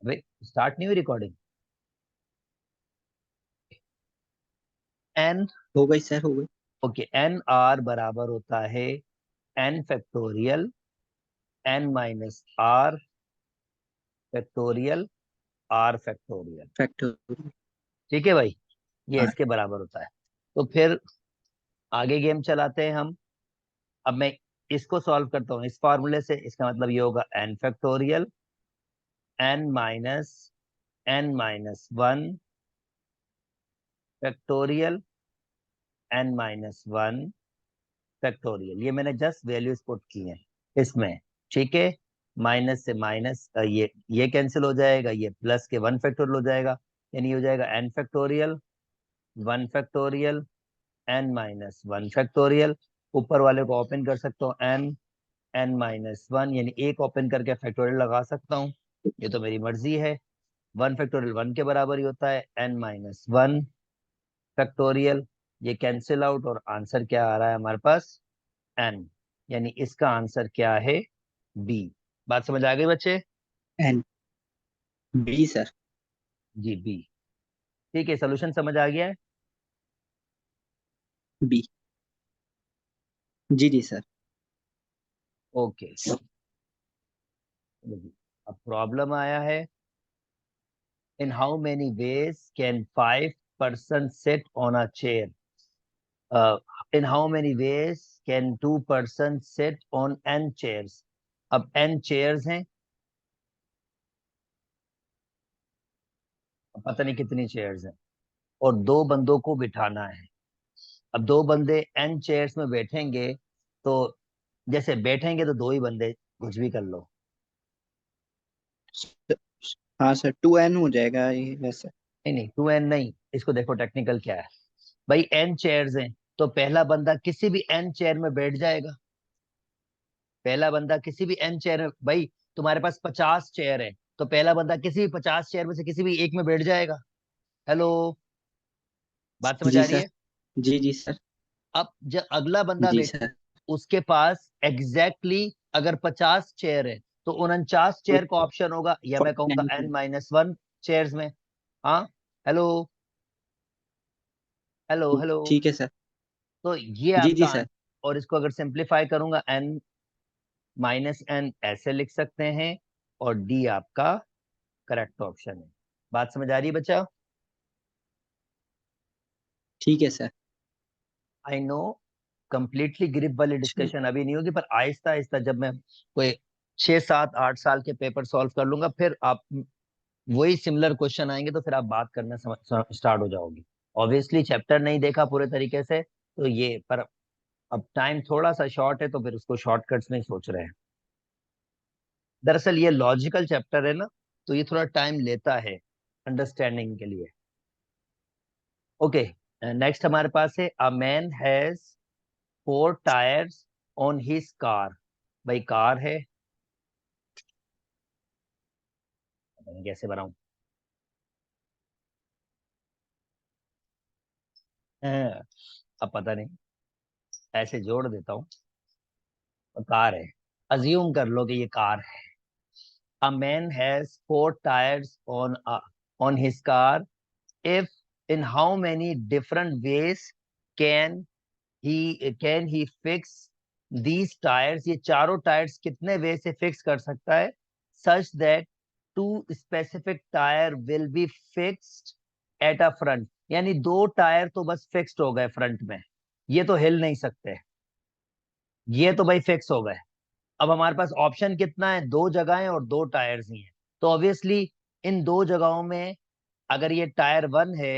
वे start नहीं हुई recording? N, हो गई सर, हो गई। ओके, एन आर बराबर होता है n factorial n minus r factorial r factorial. Factorial. ठीक है भाई, ये हाँ। इसके बराबर होता है। तो फिर आगे गेम चलाते हैं हम। अब मैं इसको सॉल्व करता हूँ इस फॉर्मूले से। इसका मतलब ये होगा n factorial n minus one factorial n minus one factorial. ये मैंने जस्ट वैल्यूज पुट की हैं इसमें। ठीक है, माइनस से माइनस ये कैंसिल हो जाएगा, ये प्लस के वन फैक्टोरियल हो जाएगा, यानी हो जाएगा n factorial one factorial n minus one factorial. ऊपर वाले को ओपन कर सकता हूँ, एन एन माइनस वन, यानी एक ओपन करके फैक्टोरियल लगा सकता हूँ, ये तो मेरी मर्जी है। वन फैक्टोरियल वन के बराबर ही होता है एन माइनस वन फैक्टोरियल। ये कैंसिल आउट और आंसर क्या आ रहा है हमारे पास? एन, यानी इसका आंसर क्या है? बी। बात समझ आ गई बच्चे? एन बी सर। जी बी। ठीक है, सोल्यूशन समझ आ गया है? बी। जी जी सर। ओके, अब प्रॉब्लम आया है। In how many ways can 5 person sit on a chair? In how many ways can 2 person sit on n chairs? अब n chairs हैं, अब पता नहीं कितनी chairs हैं, और दो बंदों को बिठाना है। अब दो बंदे n chairs में बैठेंगे, तो जैसे बैठेंगे तो दो ही बंदे, कुछ भी कर लो। हाँ सर, 2n हो जाएगा ये वैसे। नहीं नहीं, 2n नहीं, इसको देखो टेक्निकल क्या है। भाई n chairs हैं, तो पहला बंदा किसी भी n चेयर में बैठ जाएगा। पहला बंदा किसी भी n चेयर में, भाई तुम्हारे पास 50 चेयर है, तो पहला बंदा किसी भी 50 चेयर में से किसी भी एक में बैठ जाएगा। हेलो, बात समझ जी आ रही सर। है? जी जी सर। अब जब अगला बंदा जी बैठ, सर। उसके पास एग्जैक्टली अगर 50 चेयर है, तो 49 चेयर का ऑप्शन होगा, या मैं कहूंगा 49। एन माइनस वन चेयर्स में। हाँ, हेलो हेलो हेलो। ठीक है सर। तो ये जी आपका जी सर। और इसको अगर सिंप्लीफाई करूंगा, एन माइनस एन ऐसे लिख सकते हैं, और डी आपका करेक्ट ऑप्शन है। बात समझ आ रही है बच्चा? ठीक है sir. I know, completely grip वाली डिस्कशन अभी नहीं होगी, पर आहिस्ता आहिस्ता जब मैं कोई 6 7 8 साल के पेपर सॉल्व कर लूंगा, फिर आप वही सिमिलर क्वेश्चन आएंगे, तो फिर आप बात करना स्टार्ट हो जाओगे। ऑब्वियसली चैप्टर नहीं देखा पूरे तरीके से, तो ये पर अब टाइम थोड़ा सा शॉर्ट है, तो फिर उसको शॉर्टकट्स में सोच रहे हैं। दरअसल ये लॉजिकल चैप्टर है ना, तो ये थोड़ा टाइम लेता है अंडरस्टैंडिंग के लिए। ओके, नेक्स्ट हमारे पास है a man has 4 tyres on his car. भाई कार है, पता नहीं कैसे बनाऊं। अब पता नहीं, ऐसे जोड़ देता हूँ। कार है, अज्यूम कर लो कि ये कार है। A man has 4 tyres on his car. If in how many different ways can he fix these tyres? ये चारों टायर्स कितने वे से फिक्स कर सकता है? such that 2 specific tyre will be fixed at a front, यानी 2 tyre तो बस फिक्स्ड हो गए फ्रंट में, ये तो हिल नहीं सकते, ये तो भाई फिक्स हो गए। अब हमारे पास ऑप्शन कितना है? 2 जगहें और 2 टायर्स ही हैं, तो ऑब्वियसली इन 2 जगहों में अगर ये टायर वन है,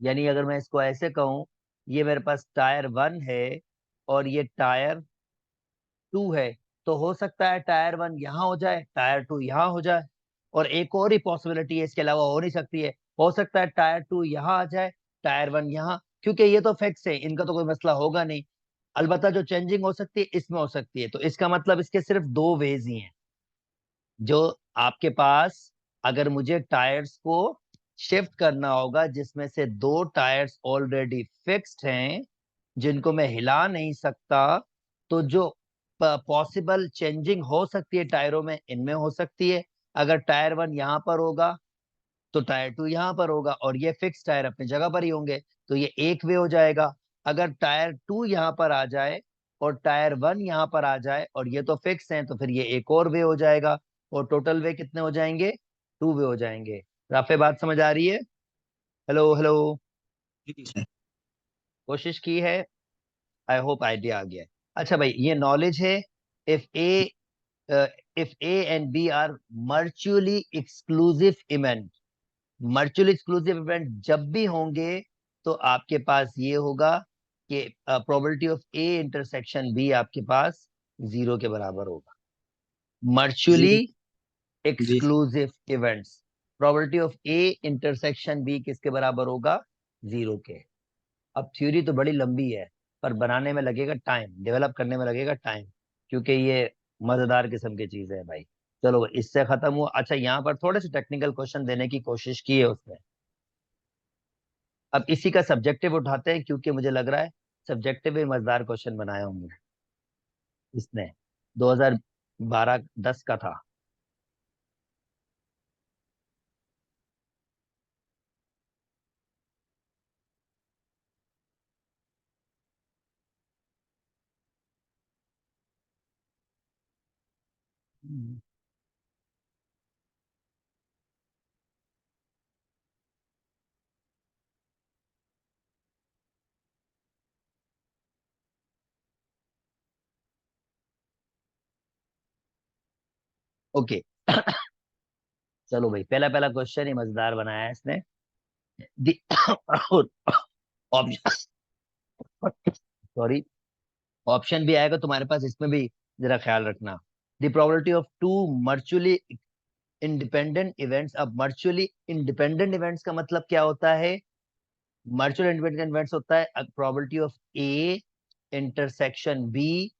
यानी अगर मैं इसको ऐसे कहूं, ये मेरे पास टायर वन है और ये टायर टू है, तो हो सकता है टायर वन यहाँ हो जाए, टायर टू यहाँ हो जाए। और एक और ही पॉसिबिलिटी है, इसके अलावा हो नहीं सकती है, हो सकता है टायर टू यहाँ आ जाए, टायर वन यहाँ, क्योंकि ये तो फिक्स है, इनका तो कोई मसला होगा नहीं। अलबत्ता जो चेंजिंग हो सकती है इसमें हो सकती है, तो इसका मतलब इसके सिर्फ 2 वेज ही हैं। जो आपके पास, अगर मुझे टायर्स को शिफ्ट करना होगा जिसमें से 2 टायर्स ऑलरेडी फिक्स्ड हैं, जिनको मैं हिला नहीं सकता, तो जो पॉसिबल चेंजिंग हो सकती है टायरों में, इनमें हो सकती है। अगर टायर 1 यहाँ पर होगा तो टायर 2 यहाँ पर होगा, और ये फिक्स टायर अपनी जगह पर ही होंगे, तो ये एक वे हो जाएगा। अगर टायर 2 यहाँ पर आ जाए और टायर 1 यहाँ पर आ जाए और ये तो फिक्स हैं, तो फिर ये एक और वे हो जाएगा, और टोटल वे कितने हो जाएंगे? 2 वे हो जाएंगे। राफे बात समझ आ रही है? Hello hello. जी जी सर। कोशिश की है, आई होप आइडिया आ गया है। अच्छा भाई, ये नॉलेज है। If A if A and B are mutually exclusive event, mutually exclusive event जब भी होंगे तो आपके पास ये होगा कि probability of A intersection B आपके पास 0 के बराबर होगा। Mutually zero. जी sir. Exclusive events, probability of A intersection B किसके बराबर होगा? 0 के। अब थ्योरी तो बड़ी लंबी है, पर बनाने में लगेगा टाइम, डेवलप करने में लगेगा टाइम, क्योंकि ये मजेदार किस्म की चीज है भाई। चलो इससे खत्म हुआ। अच्छा, यहाँ पर थोड़े से टेक्निकल क्वेश्चन देने की कोशिश की है उसने। अब इसी का सब्जेक्टिव उठाते हैं, क्योंकि मुझे लग रहा है सब्जेक्टिव भी मजेदार क्वेश्चन बनाए होंगे इसने। 2012-10 का था। ओके। चलो भाई, पहला पहला क्वेश्चन ही मजेदार बनाया है इसने। ऑप्शन, सॉरी, ऑप्शन भी आएगा तुम्हारे पास, इसमें भी जरा ख्याल रखना। The probability of two mutually independent events. अब मर्चुअली इंडिपेंडेंट इवेंट्स का मतलब क्या होता है? मर्चुअल इंडिपेंडेंट इवेंट्स होता है probability of A intersection B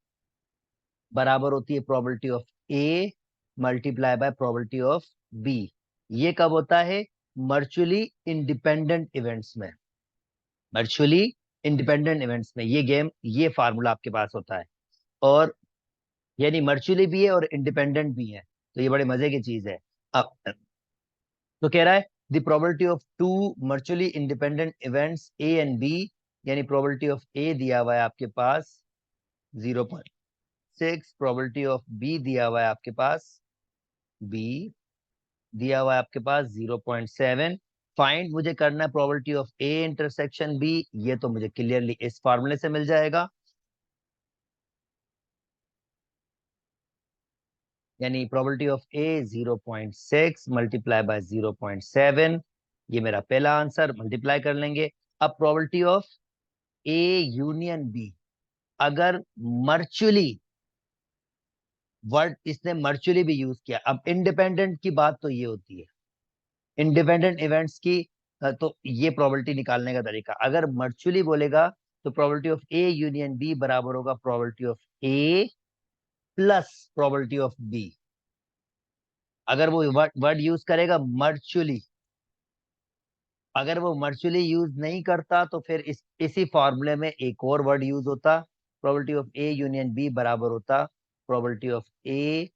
बराबर होती है probability of A multiply by probability of B. ये कब होता है? मर्चुअली इंडिपेंडेंट इवेंट्स में। मर्चुअली इंडिपेंडेंट इवेंट्स में ये गेम, ये फार्मूला आपके पास होता है। और यानी मर्चुअली भी है और इंडिपेंडेंट भी है, तो ये बड़े मजे की चीज है। अब तो कह रहा है the probability of two mutually independent events A and B, यानी प्रोबेबिलिटी ऑफ ए दिया हुआ है आपके पास 0.6, प्रोबेबिलिटी ऑफ बी दिया हुआ है आपके पास, बी दिया हुआ है आपके पास 0.7। फाइंड मुझे करना है probability of A intersection B, ये तो मुझे क्लियरली इस फार्मूले से मिल जाएगा, यानी probability of A 0.6 multiply by 0.7, ये मेरा पहला आंसर, मल्टीप्लाई कर लेंगे। अब probability of A union B, अगर मर्चुअली, वर्ड इसने मर्चुअली भी यूज किया। अब इंडिपेंडेंट की बात तो ये होती है, इंडिपेंडेंट इवेंट्स की, तो ये प्रोबेबिलिटी निकालने का तरीका, अगर मर्चुअली बोलेगा तो probability of A union B बराबर होगा probability of A plus probability of B. अगर वो वर्ड यूज करेगा मर्चुअली, अगर वो मर्चुअली यूज नहीं करता तो फिर इसी फॉर्मूले में एक और वर्ड यूज होता, probability of A union B बराबर होता probability of A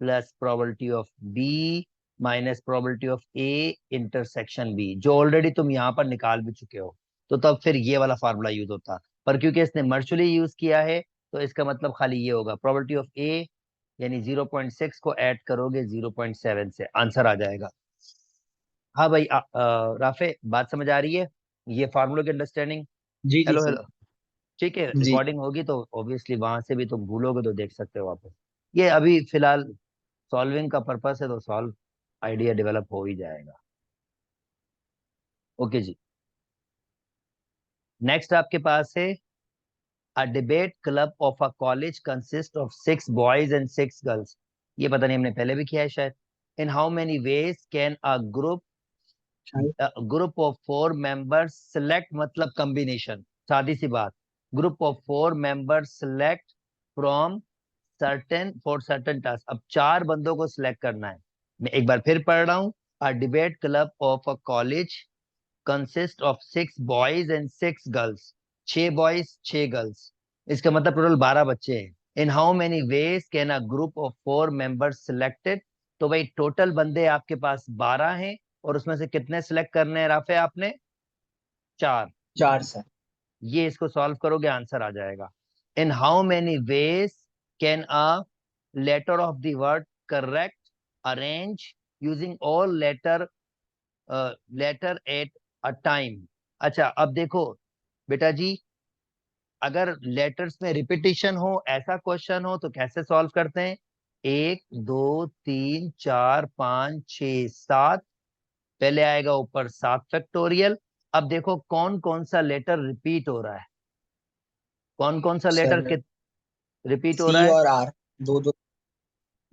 plus probability of B minus probability of A intersection B, जो ऑलरेडी तुम यहाँ पर निकाल भी चुके हो, तो तब फिर ये वाला फार्मूला यूज होता। पर क्योंकि इसने मर्चुअली यूज किया है, तो इसका मतलब खाली ये होगा प्रोबेबिलिटी ऑफ ए, यानी 0.6 को ऐड करोगे 0.7 से, आंसर आ जाएगा। हाँ भाई, राफे बात समझ आ रही है? ये फार्मूले की अंडरस्टैंडिंग? जी जी हेलो सर। हेलो। ठीक है, जी। रिकॉर्डिंग होगी तो ऑब्वियसली वहां से भी तुम भूलोगे तो देख सकते हो वापस। ये अभी फिलहाल सॉल्विंग का पर्पस है, तो सॉल्व आइडिया डेवलप हो ही जाएगा। ओके जी, नेक्स्ट आपके पास है a debate club of a college consist of 6 boys and 6 girls. ये पता नहीं हमने पहले भी किया है शायद। इन हाउ मेनी वेज कैन अ शायद। ग्रुप ऑफ 4 मेंबर्स सेलेक्ट, मतलब कॉम्बिनेशन, सादी सी बात, group of 4 members select from certain for certain task. अब 4 बंदों को सिलेक्ट करना है। मैं एक बार फिर पढ़ रहा हूँ। A debate club of a college consist of 6 boys and 6 girls, 6 boys 6 girls, इसका मतलब टोटल 12 बच्चे हैं। इन how many ways can a group of 4 members selected तो भाई टोटल बंदे आपके पास 12 हैं और उसमें से कितने सिलेक्ट करने हैं राफे आपने? 4। 4 सर। ये इसको सॉल्व करोगे आंसर आ जाएगा। In how many ways can a letter of the word correct arrange using all letter letter at a time. अच्छा अब देखो बेटा जी, अगर लेटर्स में रिपीटिशन हो ऐसा क्वेश्चन हो तो कैसे सॉल्व करते हैं? 1 2 3 4 5 6 7, पहले आएगा ऊपर 7 फैक्टोरियल। अब देखो कौन कौन सा लेटर रिपीट हो रहा है, कौन कौन सा लेटर सर रिपीट हो सी रहा है? और आर, दो दो।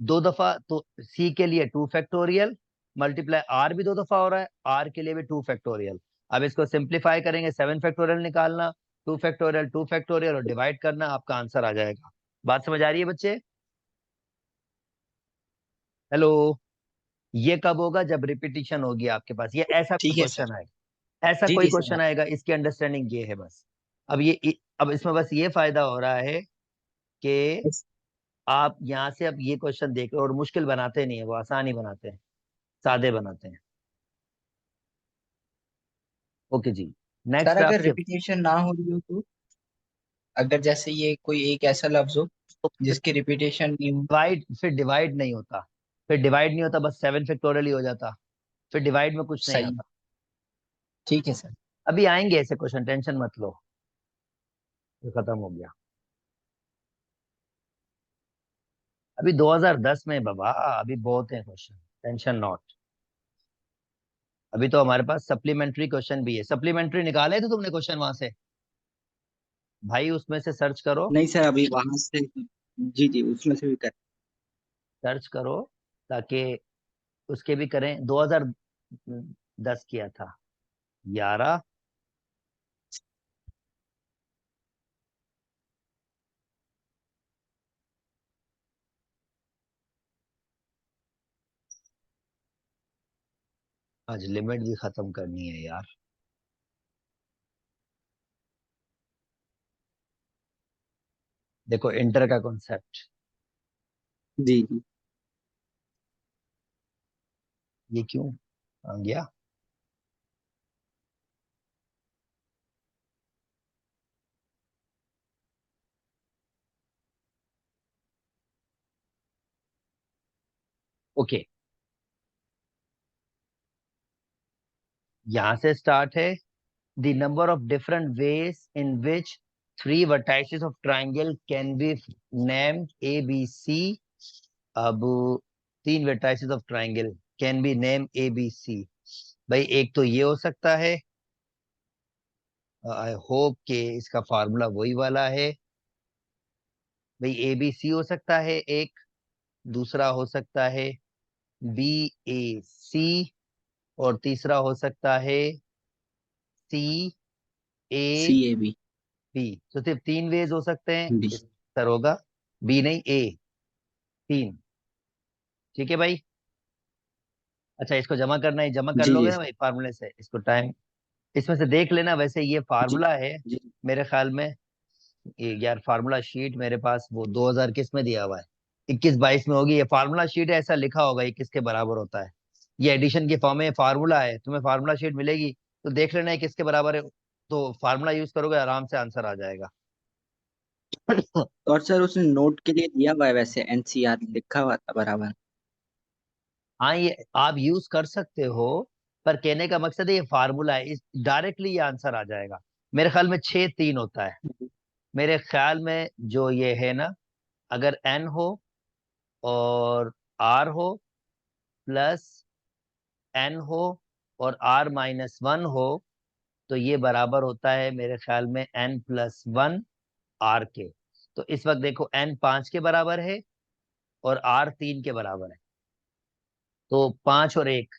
2 दफा, तो सी के लिए 2 फैक्टोरियल मल्टीप्लाई आर भी 2 दफा हो रहा है, आर के लिए भी 2 फैक्टोरियल। अब इसको सिंप्लीफाई करेंगे, 7 फैक्टोरियल निकालना, 2 फैक्टोरियल 2 फैक्टोरियल और डिवाइड करना, आपका आंसर आ जाएगा। बात समझ आ रही है बच्चे? हेलो। ये कब होगा? जब रिपीटिशन होगी आपके पास, ये ऐसा कोई ठीक है सर। क्वेश्चन आएगा, ऐसा जी कोई जी सर। क्वेश्चन आएगा, इसकी अंडरस्टैंडिंग ये है बस। अब अब इसमें बस ये फायदा हो रहा है कि आप यहाँ से अब ये क्वेश्चन देख रहे हो और मुश्किल बनाते नहीं है, वो आसान ही बनाते हैं, सादे बनाते हैं। ओके जी। सर नेक्स्ट अगर आपके रिपीटेशन ना हो रही हो तो, अगर जैसे ये कोई एक ऐसा लफ्ज हो जिसकी रिपीटेशन नहीं हो। डिवाइड, फिर डिवाइड नहीं होता, फिर डिवाइड नहीं होता, बस 7 फैक्टोरियल ही हो जाता, फिर डिवाइड में कुछ नहीं सही। आता। ठीक है सर। अभी आएंगे ऐसे क्वेश्चन, टेंशन मत लो, ये खत्म हो गया। अभी 2010 में बाबा, अभी बहुत है क्वेश्चन, टेंशन नॉट। अभी तो हमारे पास सप्लीमेंट्री क्वेश्चन भी है। सप्लीमेंट्री निकाले थे तुमने क्वेश्चन वहां से? भाई उसमें से सर्च करो, नहीं सर, अभी वहां से। जी जी, उसमें से भी कर। सर्च करो, ताकि उसके भी करें। 2010 किया था 11। आज लिमिट भी खत्म करनी है यार। देखो इंटर का कॉन्सेप्ट, जी जी। ये क्यों आ गया? ओके, यहां से स्टार्ट है। The number of different ways in which 3 vertices of triangle can be named A B C. अब 3 vertices of triangle can be name A B C. भाई एक तो ये हो सकता है, आई होप कि इसका फार्मूला वही वाला है। भाई ए बी सी हो सकता है एक, दूसरा हो सकता है बी ए सी, और तीसरा हो सकता है सी सी ए ए बी। बी। तो सिर्फ 3 वेज हो सकते हैं, बी। इस सर होगा बी नहीं ए, 3। ठीक है भाई। अच्छा इसको जमा करना है, जमा कर जी लोगे जी ना सर। भाई फार्मूले से, इसको टाइम इसमें से देख लेना। वैसे ये जी फार्मूला है जी। मेरे ख्याल में। ये यार फार्मूला शीट मेरे पास वो 2000 किस में दिया हुआ है, 21 22 में होगी ये फार्मूला शीट है, ऐसा लिखा होगा 21 के बराबर होता है। ये एडिशन की फॉर्म में फार्मूला है, तुम्हें फार्मूला शीट मिलेगी तो देख लेना है किसके बराबर है, तो फार्मूला यूज करोगे आराम से आंसर आ जाएगा। और सर उसने नोट के लिए दिया हुआ है, वैसे एनसीआर लिखा हुआ था बराबर। हाँ ये आप यूज कर सकते हो, पर कहने का मकसद है ये फार्मूला है, इस डायरेक्टली ये आंसर आ जाएगा। मेरे ख्याल में 6 3 होता है मेरे ख्याल में, जो ये है ना, अगर एन हो और आर हो प्लस एन हो और R-1 हो, तो ये बराबर होता है मेरे ख्याल में N+1 R के। तो इस वक्त देखो N 5 के बराबर है और R 3 के बराबर है, तो 5 और 1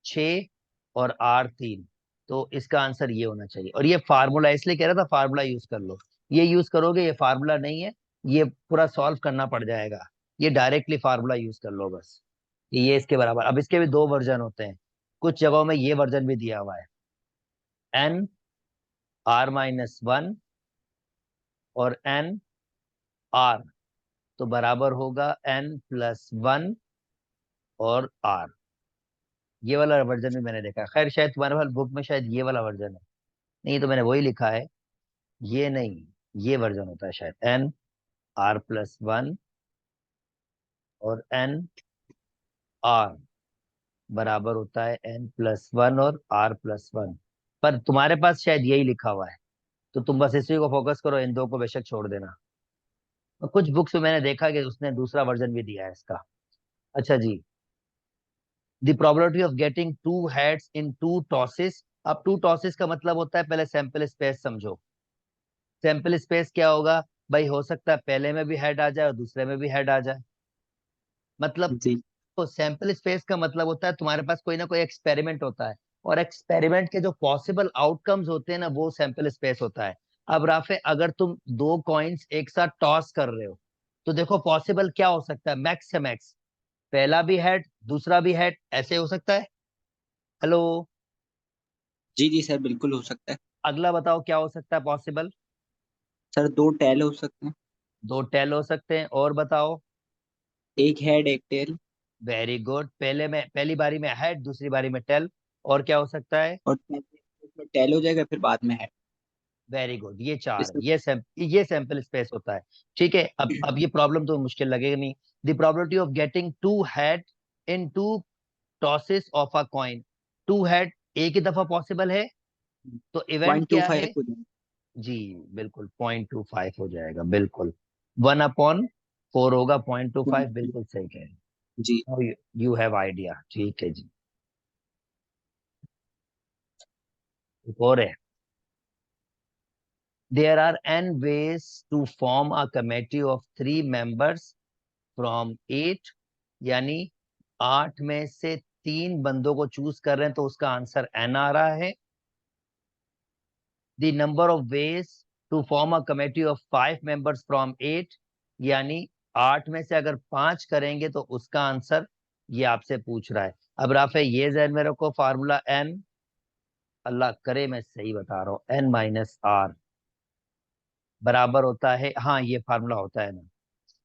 6 और R 3, तो इसका आंसर ये होना चाहिए। और ये फार्मूला इसलिए कह रहा था, फार्मूला यूज कर लो। ये यूज करोगे, ये फार्मूला नहीं है, ये पूरा सॉल्व करना पड़ जाएगा। ये डायरेक्टली फार्मूला यूज कर लो बस, कि ये इसके बराबर। अब इसके भी 2 वर्जन होते हैं, कुछ जगहों में ये वर्जन भी दिया हुआ है, N R-1 और N R, तो बराबर होगा N+1 और आर। ये वाला वर्जन भी मैंने देखा है। खैर शायद तुम्हारे पास बुक में शायद ये वाला वर्जन है, नहीं तो मैंने वही लिखा है। ये नहीं, ये वर्जन होता है शायद, एन आर प्लस वन और एन आर बराबर होता है एन प्लस वन और आर प्लस वन। पर तुम्हारे पास शायद यही लिखा हुआ है, तो तुम बस इसी को फोकस करो, इन दो को बेशक छोड़ देना। और कुछ बुक्स में मैंने देखा कि उसने दूसरा वर्जन भी दिया है इसका। अच्छा जी, the probability of getting two heads in two tosses. अब टू टॉसेस का मतलब होता है, पहले सैंपल स्पेस समझो। सैंपल स्पेस क्या होगा भाई? हो सकता है पहले में भी हेड आ जाए और दूसरे में भी हेड आ जाए। मतलब जी तो सैंपल स्पेस का मतलब होता है तुम्हारे पास कोई ना कोई एक्सपेरिमेंट होता है, और एक्सपेरिमेंट के जो पॉसिबल आउटकम्स होते हैं ना, वो सैंपल स्पेस होता है। अब राफे, अगर तुम दो कॉइन्स एक साथ टॉस कर रहे हो, तो देखो पॉसिबल क्या हो सकता है, मैक्स से मैक्स पहला भी हेड दूसरा भी हेड, ऐसे हो सकता है। हेलो, जी जी सर, बिल्कुल हो सकता है। अगला बताओ क्या हो सकता है पॉसिबल? सर दो टेल हो सकते हैं। दो टेल हो सकते हैं, और बताओ। एक हेड एक टेल। वेरी गुड, पहले में पहली बारी में हेड, दूसरी बारी में टेल। और क्या हो सकता है? और उसमें टेल हो जाएगा, फिर बाद में हेड। वेरी गुड, ये चार है, इसमें ये सैंपल स्पेस होता है। ठीक है, अब ये प्रॉब्लम तो मुश्किल लगेगा नहीं। The probability of getting two head in two tosses of a coin. Two head एक ही दफा पॉसिबल है, तो इवेंट पॉइंट टू क्या फाइव है? हो जाएगा। जी बिल्कुल, 0.25 हो जाएगा, बिल्कुल। 1/4 होगा, 0.25, बिल्कुल सही कह जी रहे। यू हैव आइडिया, ठीक है जी। एक और है, there are n ways to form a committee of 3 members from 8। यानी 8 में से 3 बंदों को चूज कर रहे हैं, तो उसका आंसर n आ रहा है। The number of ways to form a committee of 5 members from 8। यानी 8 में से अगर 5 करेंगे तो उसका आंसर, ये आपसे पूछ रहा है। अब राफे ये जहन में रखो, फार्मूला n, अल्लाह करे मैं सही बता रहा हूं, n-r बराबर होता है, हाँ ये फार्मूला होता है ना,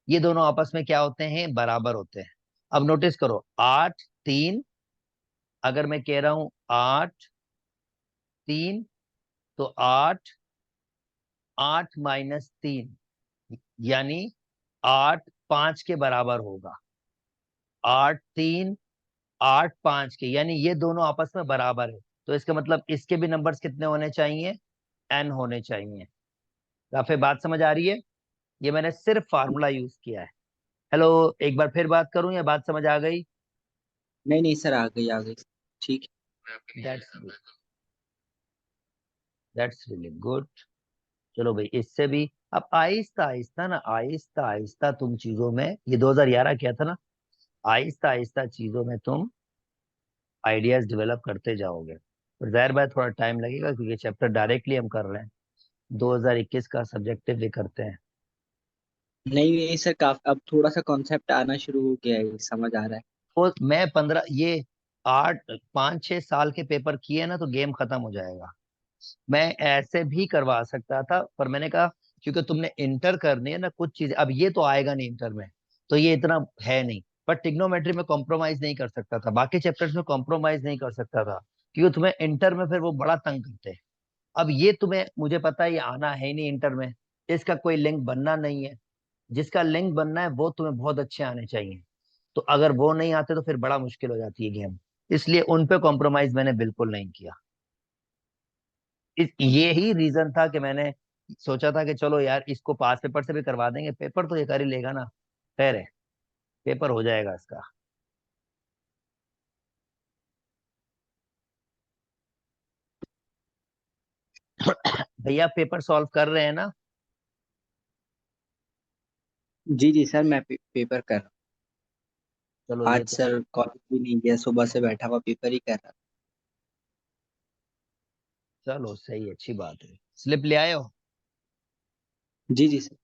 ये दोनों आपस में क्या होते हैं, बराबर होते हैं। अब नोटिस करो, 8 3, अगर मैं कह रहा हूं 8 3, तो 8 8 - 3, यानी 8 5 के बराबर होगा। 8 3 8 5 के, यानी ये दोनों आपस में बराबर है। तो इसका मतलब इसके भी नंबर्स कितने होने चाहिए? n होने चाहिए। काफी बात समझ आ रही है? ये मैंने सिर्फ फार्मूला यूज किया है। हेलो, एक बार फिर बात करूं या बात समझ आ गई? नहीं नहीं सर, आ गई आ गई। ठीक दैट्स दैट्स रियली गुड। चलो भाई, इससे भी अब आहिस्ता आहिस्ता ना, आहिस्ता आहिस्ता तुम चीजों में, ये 2011 किया था ना, आहिस्ता आहिस्ता चीजों में तुम आइडियाज डेवलप करते जाओगे। पर जाहिर बात थोड़ा टाइम लगेगा, क्योंकि चैप्टर डायरेक्टली हम कर रहे हैं, 2021 का सब्जेक्टिव भी करते हैं। नहीं नहीं सर, काफी अब थोड़ा सा कॉन्सेप्ट आना शुरू हो गया है, समझ आ रहा है। तो मैं 15 ये 8 5 6 साल के पेपर किए ना, तो गेम खत्म हो जाएगा। मैं ऐसे भी करवा सकता था, पर मैंने कहा क्योंकि तुमने इंटर करनी है ना कुछ चीजें, अब ये तो आएगा नहीं इंटर में, तो ये इतना है नहीं। पर टिग्नोमेट्री में कॉम्प्रोमाइज नहीं कर सकता था, बाकी चैप्टर्स में कॉम्प्रोमाइज नहीं कर सकता था, क्योंकि तुम्हें इंटर में फिर वो बड़ा तंग करते हैं। अब ये तुम्हें, मुझे पता है ये आना है ही नहीं इंटर में, इसका कोई लिंक बनना नहीं है। जिसका लिंक बनना है वो तुम्हें बहुत अच्छे आने चाहिए। तो अगर वो नहीं आते तो फिर बड़ा मुश्किल हो जाती है गेम। इसलिए उन पे कॉम्प्रोमाइज मैंने बिल्कुल नहीं किया। ये ही रीजन था कि मैंने सोचा था कि चलो यार, इसको पास पेपर से भी करवा देंगे, पेपर तो ये कर ही लेगा ना। खैर है, पेपर हो जाएगा इसका। भैया पेपर सॉल्व कर रहे हैं ना? जी जी सर, मैं पेपर कर रहा चलो हूँ। ये आज तो, सर कॉलेज भी नहीं गया, सुबह से बैठा हुआ पेपर ही कर रहा चलो सही, अच्छी बात है। स्लिप ले आए हो? था। जी जी सर,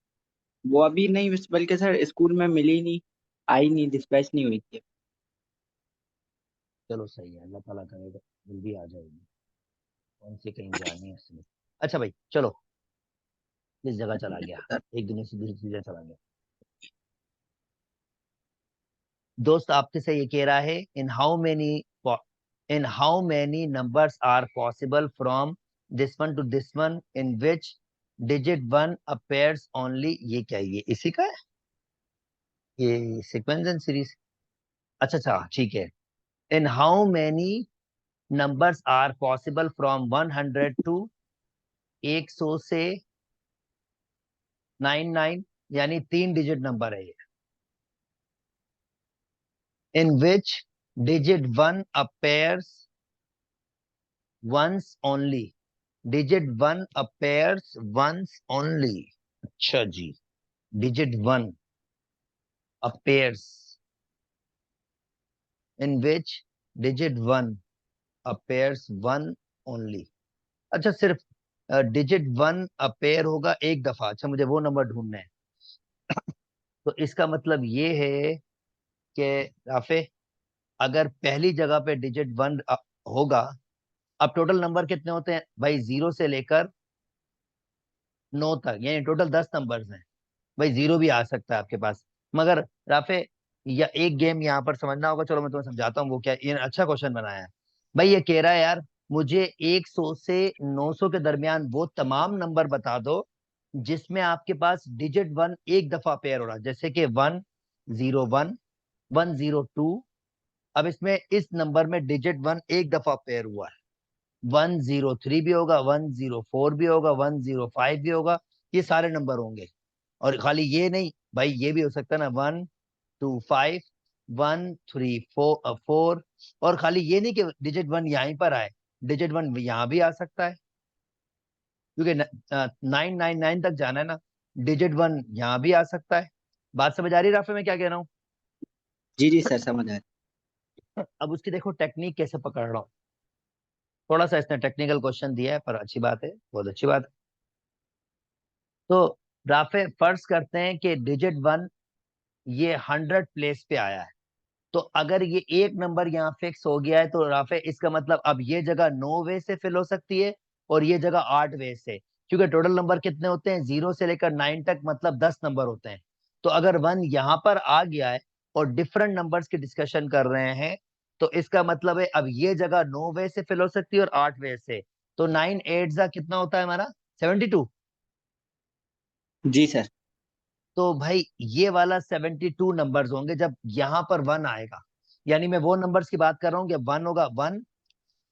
वो अभी नहीं, बल्कि सर स्कूल में मिली नहीं, आई नहीं, डिस्पैच नहीं हुई थी। चलो सही है, अल्लाह ताला करेगा जल्दी आ जाएगी। कौन सी कहीं जानी है स्लिप। अच्छा भाई चलो, किस जगह चला गया, एक दुनिया से दूसरी चीजें चला गया। दोस्त आपके से ये कह रहा है in how many numbers are possible from this one to this one in which digit one appears only. ये क्या है? ये इसी का है, ये सीक्वेंस एंड सीरीज। अच्छा अच्छा ठीक है। In how many numbers are possible from 100 to 100 से 99, यानी 3 डिजिट नंबर है ये। In which digit one appears once only. Digit one appears once only. अच्छा जी, digit one appears in which digit one appears one only. अच्छा, सिर्फ digit one appear होगा एक दफा। अच्छा, मुझे वो नंबर ढूंढना है। तो इसका मतलब ये है कि राफे, अगर पहली जगह पे डिजिट वन होगा, अब टोटल नंबर कितने होते हैं भाई? 0 से लेकर 9 तक, यानी टोटल 10 नंबर्स हैं भाई। 0 भी आ सकता है आपके पास, मगर राफे या एक गेम यहाँ पर समझना होगा। चलो मैं तुम्हें समझाता हूँ वो क्या। ये अच्छा क्वेश्चन बनाया है भाई। ये कह रहा है यार, मुझे 100 से 900 के दरमियान वो तमाम नंबर बता दो जिसमें आपके पास डिजिट वन एक दफा पेयर हो रहा है, जैसे कि 101, 102। अब इसमें इस नंबर में डिजिट वन एक दफा पेयर हुआ है। 103 भी होगा, 104 भी होगा, 105 भी होगा। ये सारे नंबर होंगे। और खाली ये नहीं भाई, ये भी हो सकता है ना, 125, 134 और खाली ये नहीं कि डिजिट वन यहीं पर आए, डिजिट वन यहाँ भी आ सकता है, क्योंकि 999 तक जाना है ना। डिजिट वन यहाँ भी आ सकता है। बात समझ आ रही है राफे मैं क्या कह रहा हूँ? जी जी सर, समझ आया। अब उसकी देखो टेक्निक कैसे पकड़ रहा हूँ। थोड़ा सा इसने टेक्निकल क्वेश्चन दिया है, पर अच्छी बात है, बहुत अच्छी बात है। तो राफे फर्ज करते हैं कि डिजिट वन ये 100 प्लेस पे आया है। तो अगर ये एक नंबर यहाँ फिक्स हो गया है, तो राफे इसका मतलब अब ये जगह 9 वे से फिल हो सकती है और ये जगह 8 वे से, क्योंकि टोटल नंबर कितने होते हैं 0 से लेकर 9 तक, मतलब 10 नंबर होते हैं। तो अगर वन यहाँ पर आ गया है और डिफरेंट नंबर्स की डिस्कशन कर रहे हैं, तो इसका मतलब है अब ये जगह 9 वे से फिल हो सकती है और 8 वे से। तो 9 8 जा कितना होता है हमारा? 72। जी सर। तो भाई ये वाला 72 नंबर्स होंगे जब यहाँ पर वन आएगा। यानी मैं वो नंबर्स की बात कर रहा हूँ कि वन होगा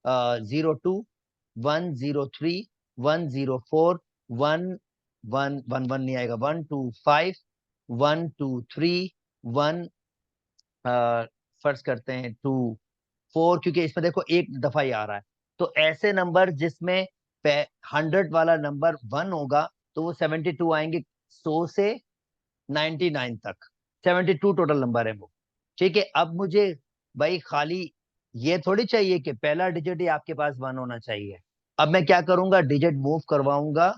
102, 103, 104, 1 नहीं आएगा, 125, 123, 1 फर्ज करते हैं 24, क्योंकि इसमें देखो एक दफा ही आ रहा है। तो ऐसे नंबर जिसमें 100 वाला नंबर वन होगा, तो वो 72 आएंगे, 100 से 99 तक। 72 टोटल नंबर है वो। ठीक है, अब मुझे भाई खाली ये थोड़ी चाहिए कि पहला डिजिट ही आपके पास वन होना चाहिए। अब मैं क्या करूंगा, डिजिट मूव करवाऊंगा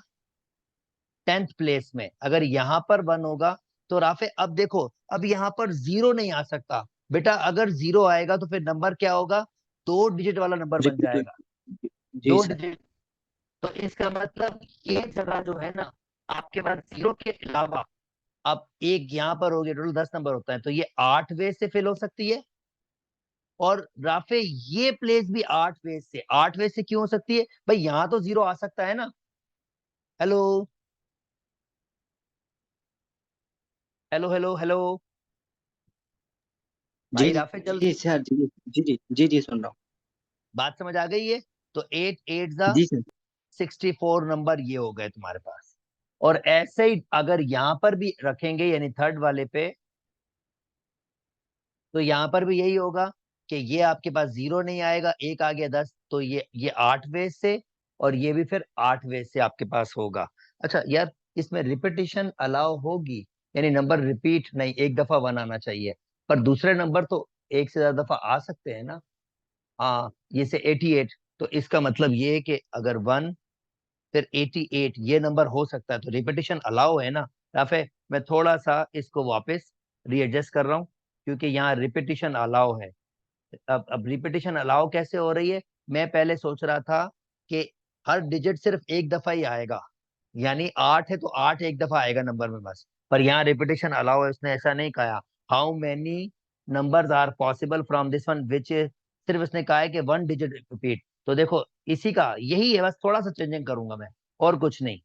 10th प्लेस में। अगर यहां पर वन होगा तो राफे अब देखो, अब यहां पर 0 नहीं आ सकता बेटा। अगर 0 आएगा तो फिर नंबर क्या होगा? 2 डिजिट वाला नंबर बन रिपीट। जाएगा। जी दो सर। डिजिट तो इसका मतलब ये जगह जो है ना, आपके पास 0 के अलावा अब एक यहाँ पर हो गया, टोटल 10 नंबर होता है, तो ये 8 वे से फिल हो सकती है। और राफे ये प्लेस भी 8 वे से, 8 वे से क्यों हो सकती है भाई? यहाँ तो 0 आ सकता है ना। Hello hello hello hello. जी भाई जी। राफे जल्द जी सर। जी जी जी जी जी सुन रहा बात समझ आ गई है? तो 8 8 हूँ। जी सर। 64 नंबर ये हो गए तुम्हारे पास। और ऐसे ही अगर यहां पर भी रखेंगे, यानी थर्ड वाले पे, तो यहां पर भी यही होगा कि ये आपके पास 0 नहीं आएगा, एक आ गया 10, तो ये 8 वे से, और ये भी फिर 8 वे से आपके पास होगा। अच्छा यार, इसमें रिपीटिशन अलाउ होगी, यानी नंबर रिपीट नहीं, एक दफा वन आना चाहिए। पर दूसरे नंबर तो एक से ज्यादा दफा आ सकते हैं ना। हाँ, ये से 88, तो इसका मतलब ये है कि अगर वन फिर 88 ये नंबर हो सकता है, तो रिपीटिशन अलाउ है ना। या फिर मैं थोड़ा सा इसको वापस रीएडजस्ट कर रहा हूँ, क्योंकि यहाँ रिपीटिशन अलाउ है। अब रिपीटिशन अलाउ कैसे हो रही है? मैं पहले सोच रहा था कि हर डिजिट सिर्फ एक दफा ही आएगा, यानी 8 है तो 8 एक दफा आएगा नंबर में बस। पर यहाँ रिपीटिशन अलाउ है, उसने ऐसा नहीं कहा। How many numbers are possible from this one which is, सिर्फ इसने कहा है कि 1 डिजिट रिपीट। तो देखो इसी का यही है, बस थोड़ा सा चेंजिंग करूंगा मैं, और कुछ नहीं।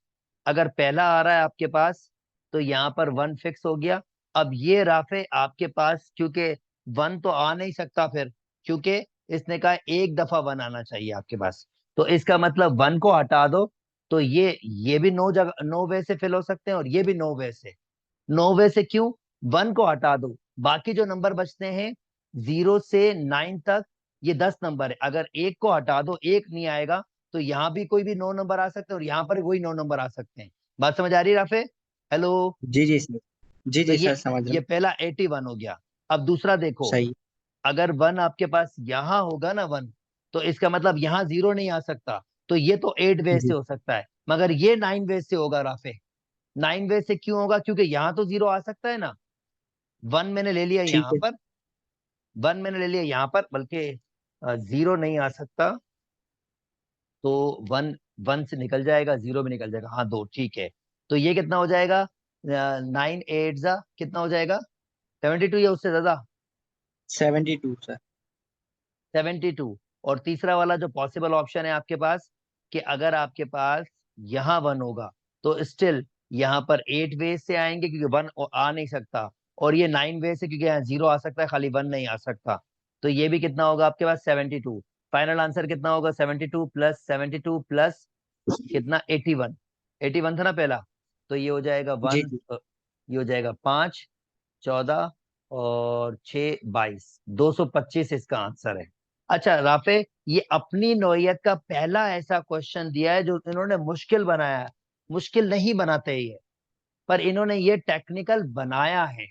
अगर पहला आ रहा है आपके पास तो यहाँ पर 1 फिक्स हो गया। अब ये राफे आपके पास, क्योंकि 1 तो आ नहीं सकता फिर, क्योंकि इसने कहा एक दफा 1 आना चाहिए आपके पास। तो इसका मतलब 1 को हटा दो, तो ये भी 9 वे से फिल हो सकते हैं, और ये भी 9 वे से। 9 वे से क्यों? 1 को हटा दो, बाकी जो नंबर बचते हैं 0 से 9 तक, ये 10 नंबर है। अगर एक को हटा दो, एक नहीं आएगा, तो यहाँ भी कोई भी 9 नंबर आ सकते हैं, और यहाँ पर वही 9 नंबर आ सकते हैं। बात समझ आ रही है राफे? हेलो? जी जी सर। जी तो जी सर, समझ रहा ये हूँ। पहला 81 हो गया। अब दूसरा देखो, सही। अगर 1 आपके पास यहाँ होगा ना 1, तो इसका मतलब यहाँ 0 नहीं आ सकता। तो ये तो 8 वे से जी। हो सकता है, मगर ये 9 वे से होगा राफे। 9 वे से क्यों होगा? क्योंकि यहाँ तो 0 आ सकता है ना। 1 मैंने ले लिया ठीक यहाँ है। पर, 1 मैंने ले लिया यहाँ पर, बल्कि 0 नहीं आ सकता। तो 1 1 से निकल जाएगा, 0 भी निकल जाएगा, हाँ 2, ठीक है। तो ये कितना हो जाएगा? 9 8 जा कितना हो जाएगा? 72 या उससे ज्यादा? 72 सर। 72। और तीसरा वाला जो पॉसिबल ऑप्शन है आपके पास, कि अगर आपके पास यहाँ 1 होगा, तो स्टिल यहाँ पर 8 वे से आएंगे, क्योंकि 1 आ नहीं सकता। और ये 9 वे से, क्योंकि यहाँ 0 आ सकता है, खाली 1 नहीं आ सकता। तो ये भी कितना होगा आपके पास? 72। फाइनल आंसर कितना होगा? 72 प्लस कितना? 81। 81 था ना पहला। तो ये हो जाएगा जी 1, जी। ये हो जाएगा 5 14 और 6 22, 225 इसका आंसर है। अच्छा राफे, ये अपनी नौइयत का पहला ऐसा क्वेश्चन दिया है जो इन्होंने मुश्किल बनाया है। मुश्किल नहीं बनाते ये, पर इन्होंने ये टेक्निकल बनाया है।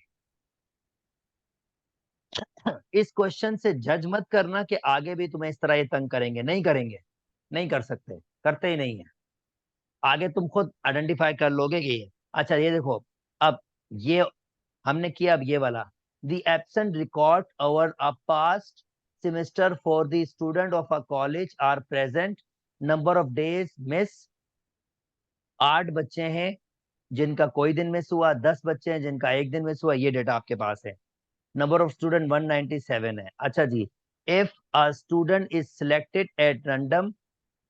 इस क्वेश्चन से जज मत करना कि आगे भी तुम्हें इस तरह ये तंग करेंगे, नहीं करेंगे, नहीं कर सकते, करते ही नहीं है। आगे तुम खुद आइडेंटिफाई कर लोगे कि ये। अच्छा ये देखो, अब ये हमने किया। अब ये वाला, the absent record over a past semester for the student of a college are present, number of days miss। 8 बच्चे हैं जिनका कोई दिन मिस हुआ, 10 बच्चे हैं जिनका एक दिन मिस हुआ, ये डेटा आपके पास है। नंबर ऑफ स्टूडेंट 197 है। अच्छा जी, if a student is selected at random,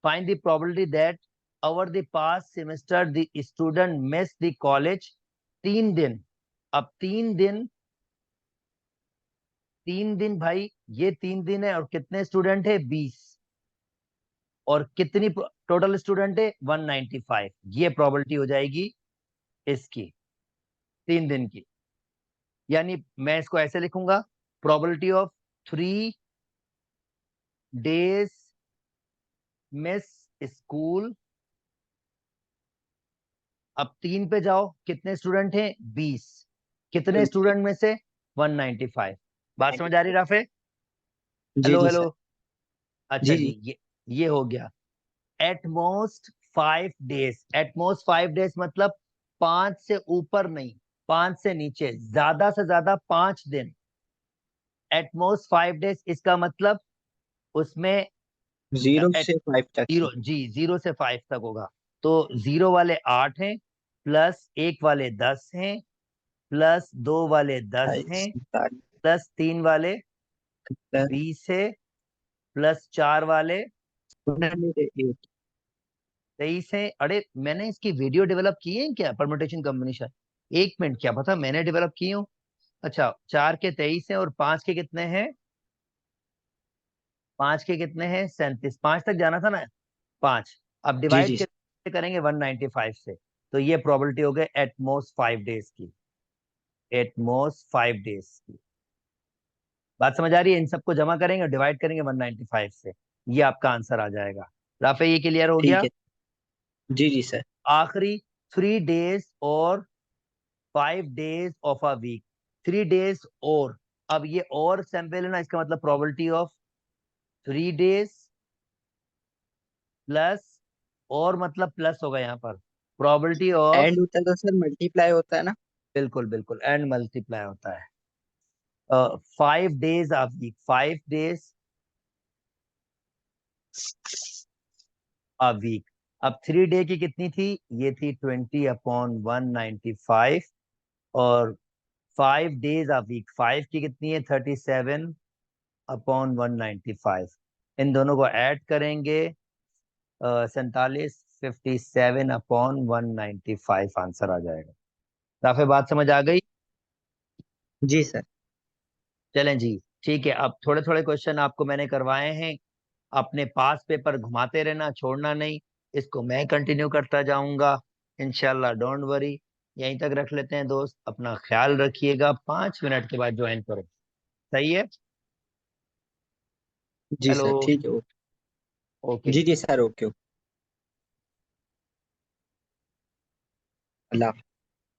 find the probability that over the past semester the student miss the college 3 दिन। अब 3 दिन, 3 दिन भाई, ये 3 दिन है, और कितने स्टूडेंट है? 20। और कितनी टोटल स्टूडेंट है? 195। ये प्रोबेबिलिटी हो जाएगी इसकी, 3 दिन की। यानी मैं इसको ऐसे लिखूंगा, probability of 3 days miss school. अब 3 पे जाओ, कितने स्टूडेंट हैं? 20। कितने 20। स्टूडेंट में से? 195। बात समझ आ रही 95। राफे? जी हेलो जी हेलो? सर। अच्छा जी जी, जी। ये हो गया। एटमोस्ट 5 डेज, एटमोस्ट 5 डेज मतलब 5 से ऊपर नहीं, 5 से नीचे, ज्यादा से ज्यादा 5 दिन। एटमोस्ट 5 डेज इसका मतलब उसमें 0 से 5 तक है। 0 से 5 तक होगा। तो 0 वाले 8 हैं, प्लस 1 वाले 10 हैं, प्लस 2 वाले 10 हैं, 47 प्लस 3 वाले प्लस 20 है, प्लस 4 वाले 108। 23 है। अरे मैंने इसकी वीडियो डेवलप की है क्या, परमुटेशन कॉम्बिनेशन? 1 मिनट, क्या पता मैंने डेवलप की हूँ। अच्छा, 4 के 23 है, और 5 के कितने हैं? 5 के कितने हैं? 37। 5 तक जाना था ना? 5। अब जी डिवाइड जी सर। कैसे करेंगे? 195 से। तो ये प्रोबेबिलिटी हो गई एटमोस्ट 5 डेज की, एटमोस्ट 5 डेज की। बात समझ आ रही है? इन सबको जमा करेंगे और डिवाइड करेंगे 195 से, ये आपका आंसर आ जाएगा। राफे ये क्लियर हो ठीक गया? है। जी जी सर। आखिरी, 3 डेज और 5 days of a week. 3 days और, अब ये और सैंपल है ना, इसका मतलब प्रोबेबिलिटी ऑफ 3 डेज प्लस, और मतलब प्लस होगा यहाँ पर, प्रोबेबिलिटी ऑफ, एंड होता है तो सर मल्टीप्लाई होता है ना। बिल्कुल बिल्कुल, एंड मल्टीप्लाई होता है। 5 days of week, 5 days a week. अब 3 डे की कितनी थी? ये थी 20/195, और 5 days a week, 5 की कितनी है 37/195, इन दोनों को ऐड करेंगे 47/195 आंसर आ जाएगा। काफी बात समझ आ गई। जी सर। चलें जी, ठीक है। अब थोड़े थोड़े क्वेश्चन आपको मैंने करवाए हैं, अपने पास पेपर घुमाते रहना, छोड़ना नहीं। इसको मैं कंटिन्यू करता जाऊंगा इंशाल्लाह, डोंट वरी। यहीं तक रख लेते हैं दोस्त, अपना ख्याल रखिएगा, 5 मिनट के बाद ज्वाइन करो। सही है। जी हेलो। सर ठीक है, ओके। ओके। जी जी सर, ओके ओके। अल्लाह हाफ़िज़।